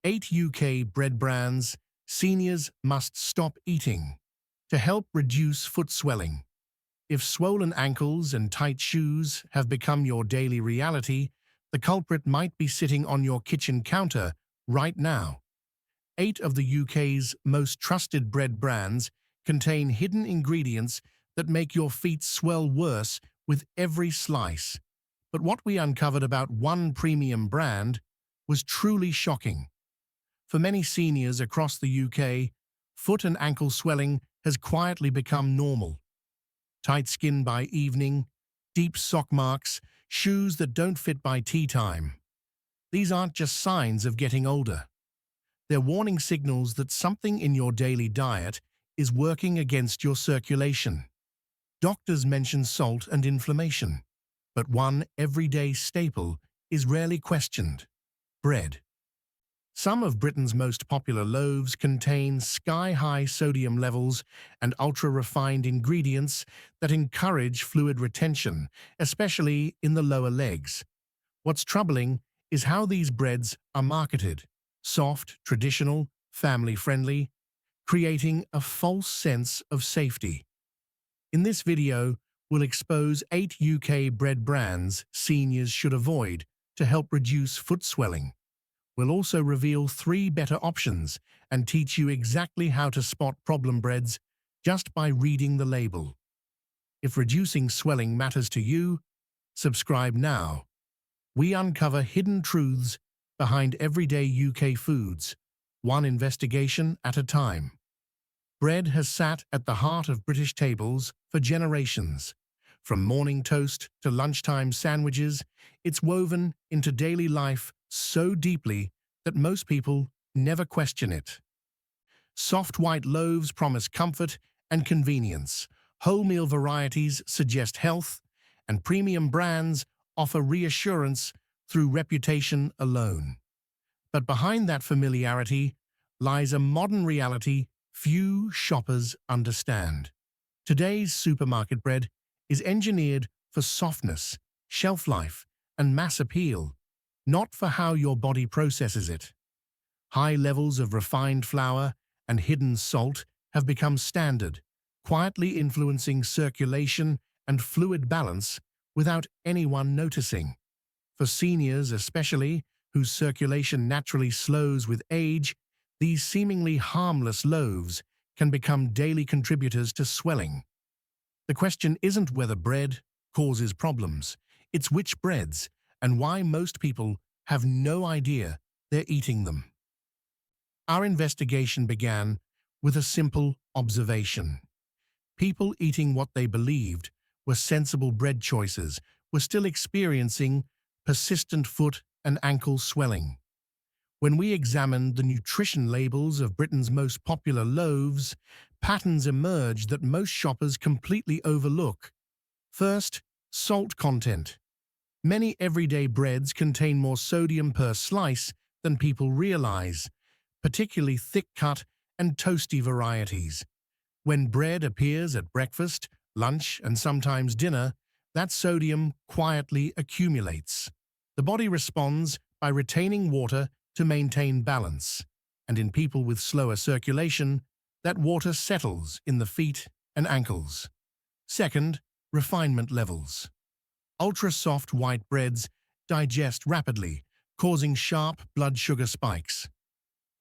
8 UK bread brands seniors must stop eating to help reduce foot swelling. If swollen ankles and tight shoes have become your daily reality, the culprit might be sitting on your kitchen counter right now. 8 of the UK's most trusted bread brands contain hidden ingredients that make your feet swell worse with every slice. But what we uncovered about one premium brand was truly shocking. For many seniors across the UK, foot and ankle swelling has quietly become normal. Tight skin by evening, deep sock marks, shoes that don't fit by tea time. These aren't just signs of getting older. They're warning signals that something in your daily diet is working against your circulation. Doctors mention salt and inflammation, but one everyday staple is rarely questioned: bread. Some of Britain's most popular loaves contain sky-high sodium levels and ultra-refined ingredients that encourage fluid retention, especially in the lower legs. What's troubling is how these breads are marketed: soft, traditional, family-friendly, creating a false sense of safety. In this video, we'll expose 8 UK bread brands seniors should avoid to help reduce foot swelling. We'll also reveal 3 better options and teach you exactly how to spot problem breads just by reading the label. If reducing swelling matters to you, subscribe now. We uncover hidden truths behind everyday UK foods, one investigation at a time. Bread has sat at the heart of British tables for generations. From morning toast to lunchtime sandwiches, it's woven into daily life so deeply that most people never question it. Soft white loaves promise comfort and convenience, wholemeal varieties suggest health, and premium brands offer reassurance through reputation alone. But behind that familiarity lies a modern reality few shoppers understand. Today's supermarket bread is engineered for softness, shelf life, and mass appeal, not for how your body processes it. High levels of refined flour and hidden salt have become standard, quietly influencing circulation and fluid balance without anyone noticing. For seniors especially, whose circulation naturally slows with age, these seemingly harmless loaves can become daily contributors to swelling. The question isn't whether bread causes problems, it's which breads and why most people have no idea they're eating them. Our investigation began with a simple observation. People eating what they believed were sensible bread choices were still experiencing persistent foot and ankle swelling. When we examined the nutrition labels of Britain's most popular loaves, patterns emerged that most shoppers completely overlook. First, salt content. Many everyday breads contain more sodium per slice than people realize, particularly thick-cut and toasty varieties. When bread appears at breakfast, lunch, and sometimes dinner, that sodium quietly accumulates. The body responds by retaining water to maintain balance, and in people with slower circulation, that water settles in the feet and ankles. Second, refinement levels. Ultra-soft white breads digest rapidly, causing sharp blood sugar spikes.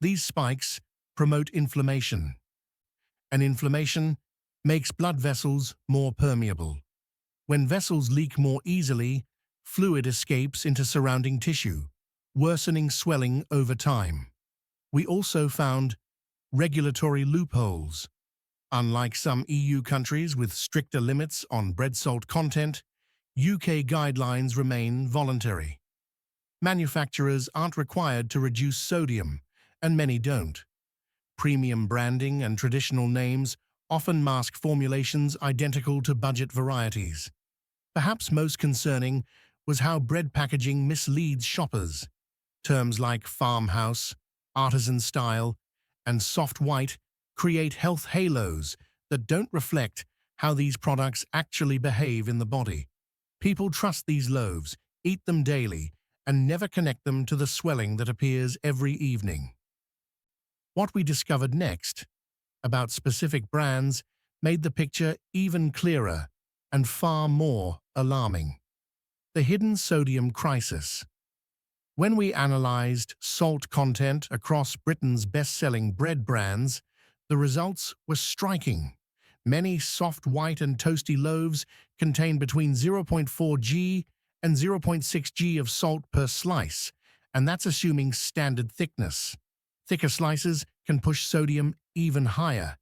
These spikes promote inflammation, and inflammation makes blood vessels more permeable. When vessels leak more easily, fluid escapes into surrounding tissue, worsening swelling over time. We also found regulatory loopholes. Unlike some EU countries with stricter limits on bread salt content, UK guidelines remain voluntary. Manufacturers aren't required to reduce sodium, and many don't. Premium branding and traditional names often mask formulations identical to budget varieties. Perhaps most concerning was how bread packaging misleads shoppers. Terms like farmhouse, artisan style, and soft white create health halos that don't reflect how these products actually behave in the body. People trust these loaves, eat them daily, and never connect them to the swelling that appears every evening. What we discovered next, about specific brands, made the picture even clearer and far more alarming. The hidden sodium crisis. When we analyzed salt content across Britain's best-selling bread brands, the results were striking. Many soft white and toasty loaves contain between 0.4 g and 0.6 g of salt per slice, and that's assuming standard thickness. Thicker slices can push sodium even higher.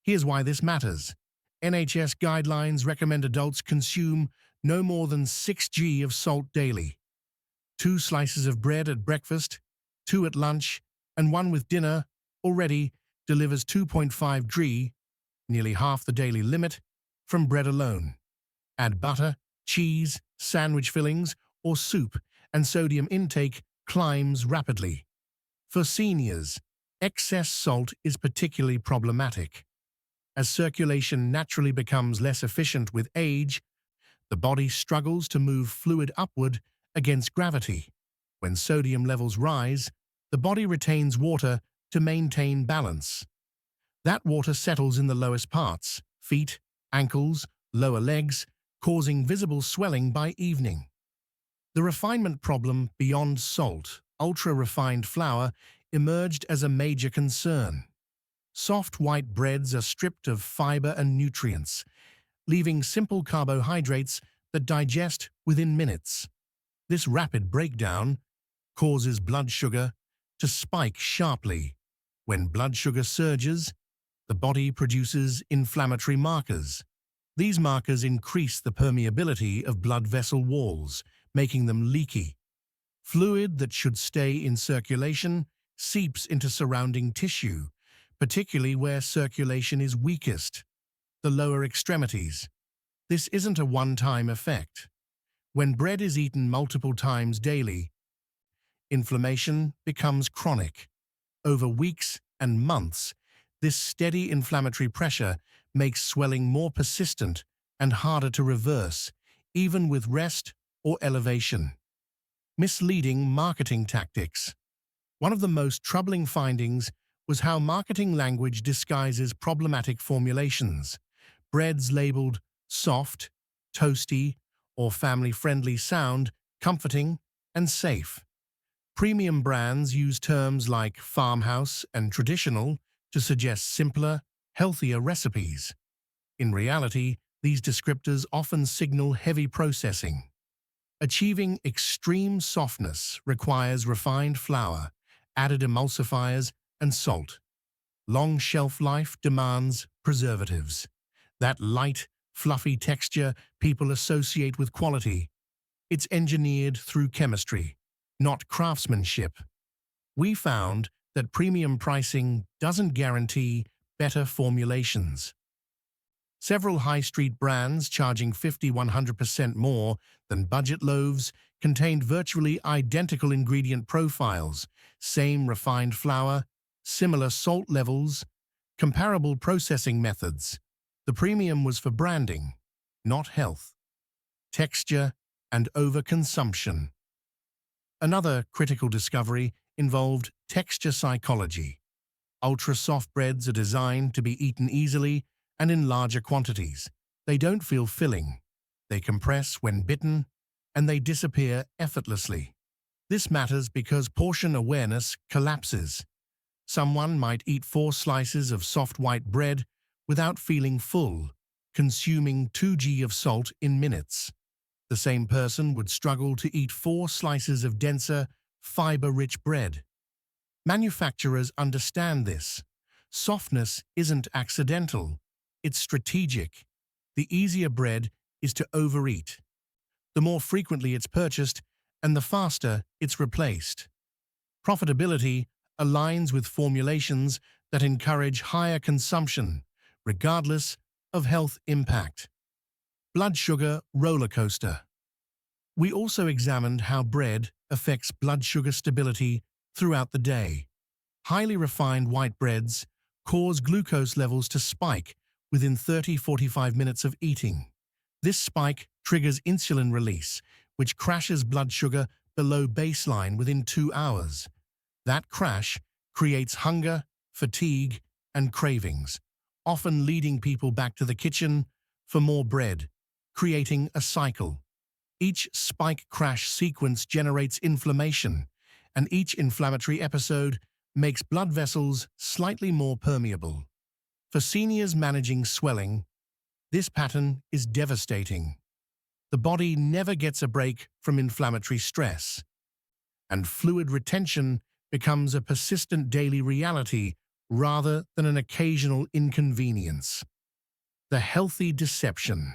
Here's why this matters. NHS guidelines recommend adults consume no more than 6 g of salt daily. 2 slices of bread at breakfast, 2 at lunch, and 1 with dinner already delivers 2.5 g, nearly half the daily limit, from bread alone. Add butter, cheese, sandwich fillings, or soup, and sodium intake climbs rapidly. For seniors, excess salt is particularly problematic. As circulation naturally becomes less efficient with age, the body struggles to move fluid upward against gravity. When sodium levels rise, the body retains water to maintain balance. That water settles in the lowest parts, feet, ankles, lower legs, causing visible swelling by evening. The refinement problem beyond salt, ultra-refined flour, emerged as a major concern. Soft white breads are stripped of fiber and nutrients, leaving simple carbohydrates that digest within minutes. This rapid breakdown causes blood sugar to spike sharply. When blood sugar surges, the body produces inflammatory markers. These markers increase the permeability of blood vessel walls, making them leaky. Fluid that should stay in circulation seeps into surrounding tissue, particularly where circulation is weakest, the lower extremities. This isn't a one-time effect. When bread is eaten multiple times daily, inflammation becomes chronic. Over weeks and months, this steady inflammatory pressure makes swelling more persistent and harder to reverse, even with rest or elevation. Misleading marketing tactics. One of the most troubling findings was how marketing language disguises problematic formulations. Breads labeled soft, toasty, or family-friendly sound comforting and safe. Premium brands use terms like farmhouse and traditional to suggest simpler, healthier recipes. In reality, these descriptors often signal heavy processing. Achieving extreme softness requires refined flour, added emulsifiers, and salt. Long shelf life demands preservatives. That light, fluffy texture people associate with quality. It's engineered through chemistry, not craftsmanship. We found that premium pricing doesn't guarantee better formulations. Several high-street brands charging 50–100% more than budget loaves contained virtually identical ingredient profiles, same refined flour, similar salt levels, comparable processing methods. The premium was for branding, not health, texture, and overconsumption. Another critical discovery involved texture psychology. Ultra-soft breads are designed to be eaten easily and in larger quantities. They don't feel filling. They compress when bitten, and they disappear effortlessly. This matters because portion awareness collapses. Someone might eat 4 slices of soft white bread without feeling full, consuming 2 g of salt in minutes. The same person would struggle to eat 4 slices of denser, fiber-rich bread. Manufacturers understand this. Softness isn't accidental. It's strategic. The easier bread is to overeat. The more frequently it's purchased, and the faster it's replaced. Profitability aligns with formulations that encourage higher consumption, regardless of health impact. Blood sugar roller coaster. We also examined how bread affects blood sugar stability throughout the day. Highly refined white breads cause glucose levels to spike within 30–45 minutes of eating. This spike triggers insulin release, which crashes blood sugar below baseline within 2 hours. That crash creates hunger, fatigue, and cravings, often leading people back to the kitchen for more bread, creating a cycle. Each spike crash sequence generates inflammation, and each inflammatory episode makes blood vessels slightly more permeable. For seniors managing swelling, this pattern is devastating. The body never gets a break from inflammatory stress, and fluid retention becomes a persistent daily reality rather than an occasional inconvenience. The healthy deception.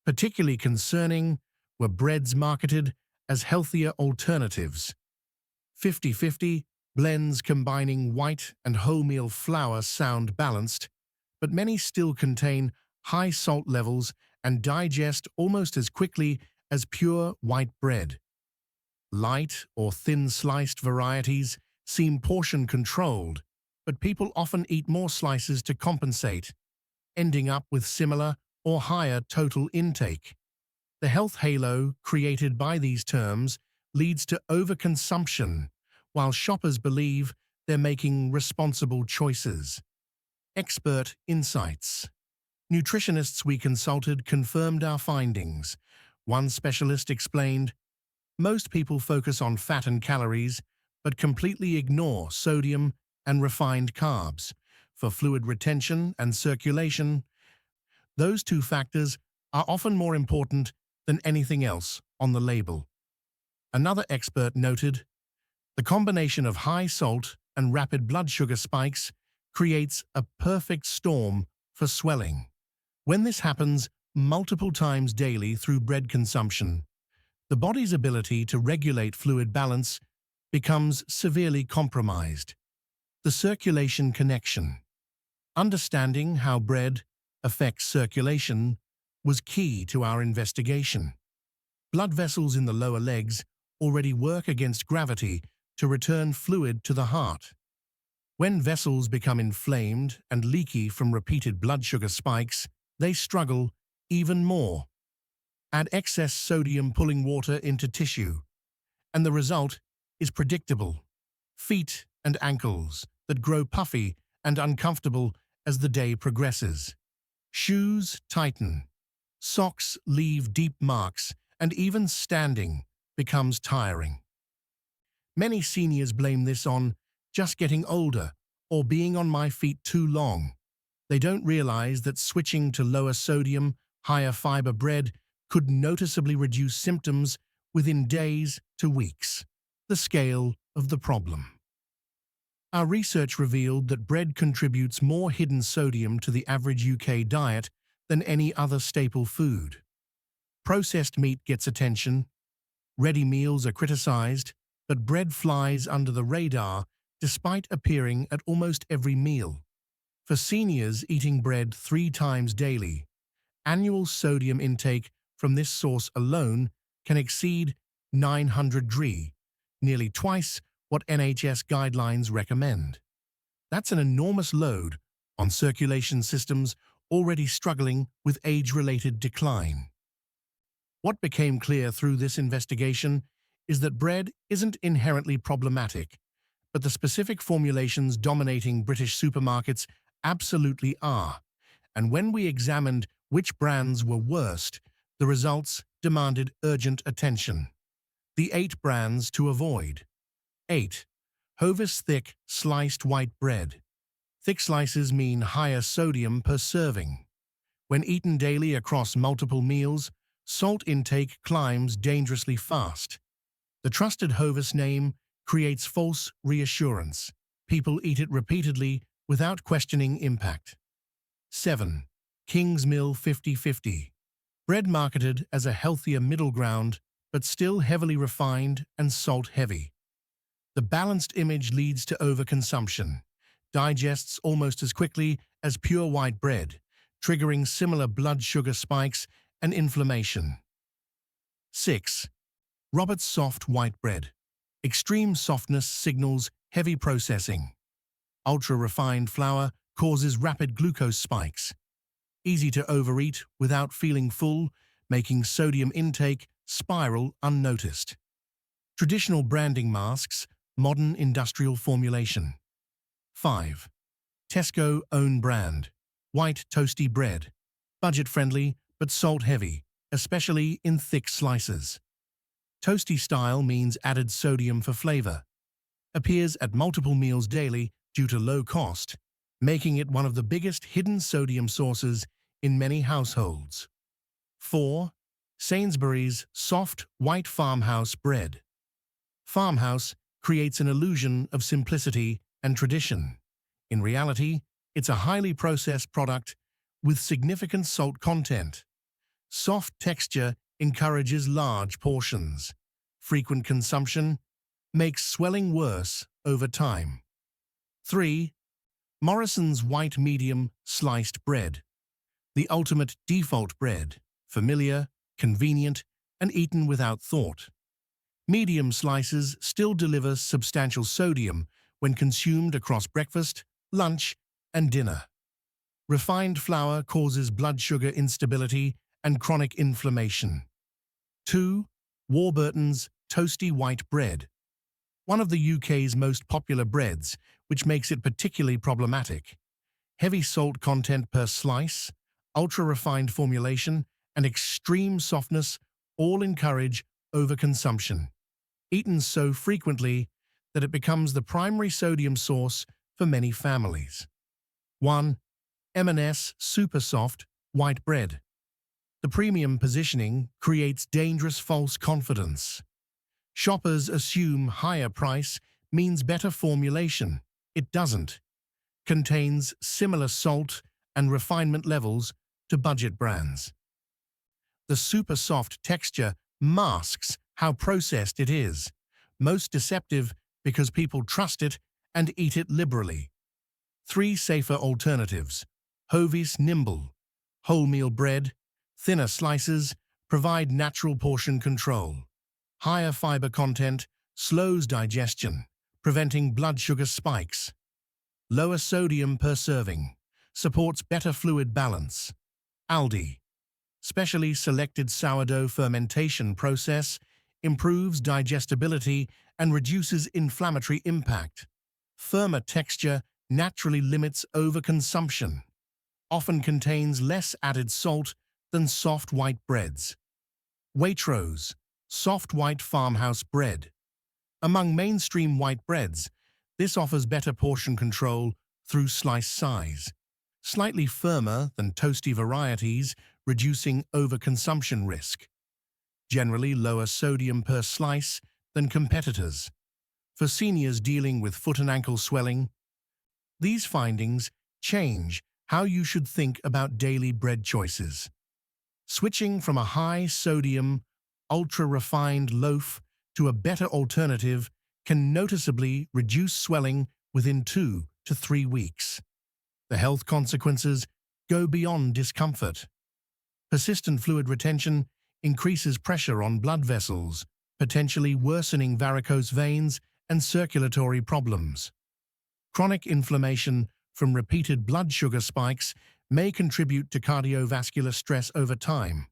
Particularly concerning were breads marketed as healthier alternatives. 50-50 blends combining white and wholemeal flour sound balanced, but many still contain high salt levels and digest almost as quickly as pure white bread. Light or thin-sliced varieties seem portion-controlled, but people often eat more slices to compensate, ending up with similar or higher total intake. The health halo created by these terms leads to overconsumption, while shoppers believe they're making responsible choices. Expert insights. Nutritionists we consulted confirmed our findings. One specialist explained, "Most people focus on fat and calories, but completely ignore sodium and refined carbs. For fluid retention and circulation, those two factors are often more important than anything else on the label." Another expert noted, "The combination of high salt and rapid blood sugar spikes creates a perfect storm for swelling. When this happens multiple times daily through bread consumption, the body's ability to regulate fluid balance becomes severely compromised." The circulation connection. Understanding how bread affects circulation was key to our investigation. Blood vessels in the lower legs already work against gravity to return fluid to the heart. When vessels become inflamed and leaky from repeated blood sugar spikes, they struggle even more. Add excess sodium pulling water into tissue, and the result is predictable: feet and ankles that grow puffy and uncomfortable as the day progresses. Shoes tighten, socks leave deep marks, and even standing becomes tiring. Many seniors blame this on just getting older or being on my feet too long. They don't realize that switching to lower sodium, higher fiber bread could noticeably reduce symptoms within days to weeks. The scale of the problem. Our research revealed that bread contributes more hidden sodium to the average UK diet than any other staple food. Processed meat gets attention, ready meals are criticized, but bread flies under the radar despite appearing at almost every meal. For seniors eating bread 3 times daily, annual sodium intake from this source alone can exceed 900 Gr, nearly twice what NHS guidelines recommend. That's an enormous load on circulation systems already struggling with age-related decline. What became clear through this investigation is that bread isn't inherently problematic, but the specific formulations dominating British supermarkets absolutely are. And when we examined which brands were worst, the results demanded urgent attention. The 8 brands to avoid. 8. Hovis Thick Sliced White Bread. Thick slices mean higher sodium per serving. When eaten daily across multiple meals, salt intake climbs dangerously fast. The trusted Hovis name creates false reassurance. People eat it repeatedly without questioning impact. 7. Kingsmill 50-50. Bread marketed as a healthier middle ground, but still heavily refined and salt-heavy. The balanced image leads to overconsumption, digests almost as quickly as pure white bread, triggering similar blood sugar spikes and inflammation. 6. Roberts Soft White Bread. Extreme softness signals heavy processing. Ultra-refined flour causes rapid glucose spikes. Easy to overeat without feeling full, making sodium intake spiral unnoticed. Traditional branding masks, modern industrial formulation. 5. Tesco own brand. White toasty bread. Budget-friendly but salt-heavy, especially in thick slices. Toasty style means added sodium for flavor. Appears at multiple meals daily due to low cost, making it one of the biggest hidden sodium sources in many households. 4. Sainsbury's soft white farmhouse bread. Farmhouse creates an illusion of simplicity and tradition. In reality, it's a highly processed product with significant salt content. Soft texture encourages large portions. Frequent consumption makes swelling worse over time. 3. Morrison's white medium sliced bread. The ultimate default bread, familiar, convenient, and eaten without thought. Medium slices still deliver substantial sodium when consumed across breakfast, lunch, and dinner. Refined flour causes blood sugar instability and chronic inflammation. 2. Warburton's toasty white bread. One of the UK's most popular breads, which makes it particularly problematic. Heavy salt content per slice, ultra-refined formulation, and extreme softness all encourage overconsumption. Eaten so frequently that it becomes the primary sodium source for many families. 1. M&S Super Soft White Bread. The premium positioning creates dangerous false confidence. Shoppers assume higher price means better formulation. It doesn't. Contains similar salt and refinement levels to budget brands. The super soft texture masks how processed it is, most deceptive because people trust it and eat it liberally. 3 safer alternatives. Hovis Nimble. Wholemeal bread, thinner slices, provide natural portion control. Higher fiber content slows digestion, preventing blood sugar spikes. Lower sodium per serving, supports better fluid balance. Aldi. Specially selected sourdough fermentation process, improves digestibility and reduces inflammatory impact. Firmer texture naturally limits overconsumption. Often contains less added salt than soft white breads. Waitrose, soft white farmhouse bread. Among mainstream white breads, this offers better portion control through slice size. Slightly firmer than toasty varieties, reducing overconsumption risk. Generally lower sodium per slice than competitors. For seniors dealing with foot and ankle swelling, these findings change how you should think about daily bread choices. Switching from a high-sodium, ultra-refined loaf to a better alternative can noticeably reduce swelling within 2 to 3 weeks. The health consequences go beyond discomfort. Persistent fluid retention increases pressure on blood vessels, potentially worsening varicose veins and circulatory problems. Chronic inflammation from repeated blood sugar spikes may contribute to cardiovascular stress over time.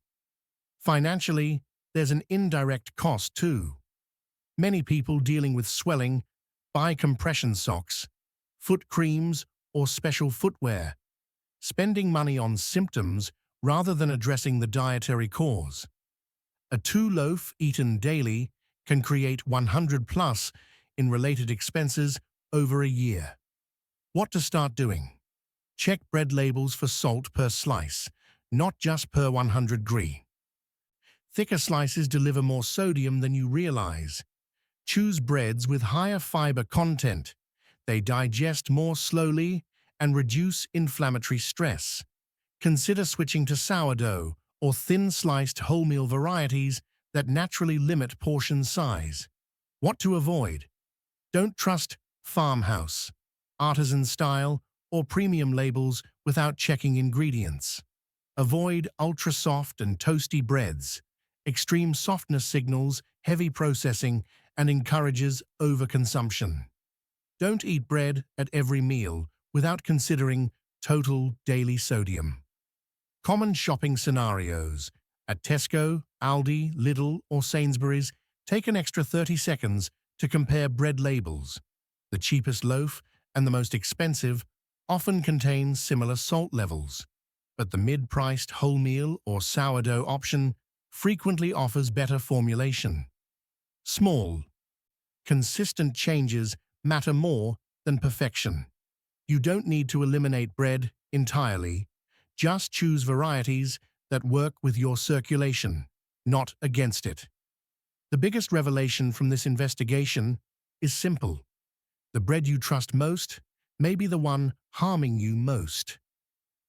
Financially, there's an indirect cost too. Many people dealing with swelling buy compression socks, foot creams, or special footwear, spending money on symptoms rather than addressing the dietary cause. A 2 loaf eaten daily can create 100 plus in related expenses over a year. What to start doing? Check bread labels for salt per slice, not just per 100 g. Thicker slices deliver more sodium than you realize. Choose breads with higher fiber content. They digest more slowly and reduce inflammatory stress. Consider switching to sourdough or thin-sliced wholemeal varieties that naturally limit portion size. What to avoid? Don't trust farmhouse, artisan style, or premium labels without checking ingredients. Avoid ultra-soft and toasty breads. Extreme softness signals heavy processing and encourages overconsumption. Don't eat bread at every meal without considering total daily sodium. Common shopping scenarios. At Tesco, Aldi, Lidl, or Sainsbury's, Take an extra 30 seconds to compare bread labels. The cheapest loaf and the most expensive often contain similar salt levels, but the mid-priced wholemeal or sourdough option frequently offers better formulation. Small, consistent changes matter more than perfection. You don't need to eliminate bread entirely. Just choose varieties that work with your circulation, not against it. The biggest revelation from this investigation is simple. The bread you trust most may be the one harming you most.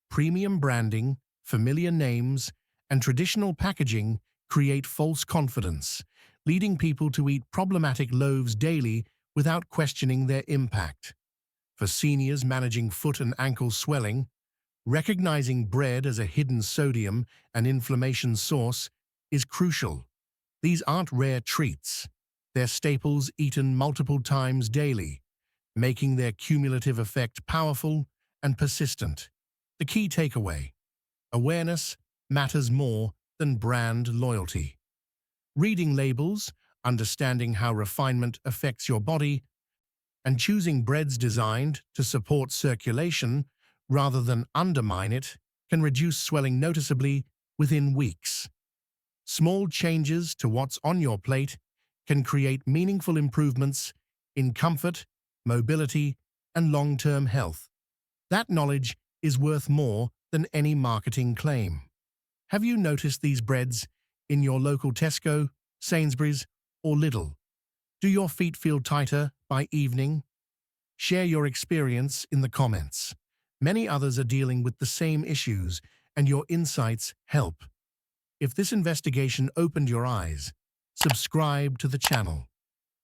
Premium branding, familiar names, and traditional packaging create false confidence, leading people to eat problematic loaves daily without questioning their impact. For seniors managing foot and ankle swelling, recognizing bread as a hidden sodium and inflammation source is crucial. These aren't rare treats. They're staples eaten multiple times daily, making their cumulative effect powerful and persistent. The key takeaway: awareness matters more than brand loyalty. Reading labels, understanding how refinement affects your body, and choosing breads designed to support circulation rather than undermine it can reduce swelling noticeably within weeks. Small changes to what's on your plate can create meaningful improvements in comfort, mobility, and long-term health. That knowledge is worth more than any marketing claim. Have you noticed these breads in your local Tesco, Sainsbury's, or Lidl? Do your feet feel tighter by evening? Share your experience in the comments. Many others are dealing with the same issues, and your insights help. If this investigation opened your eyes, subscribe to the channel.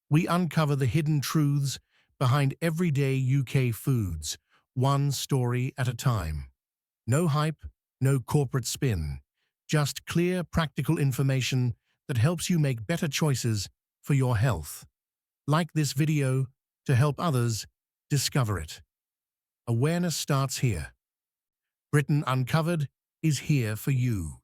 We uncover the hidden truths behind everyday UK foods, one story at a time. No hype, no corporate spin, just clear, practical information that helps you make better choices for your health. Like this video to help others discover it. Awareness starts here. Britain Uncovered is here for you.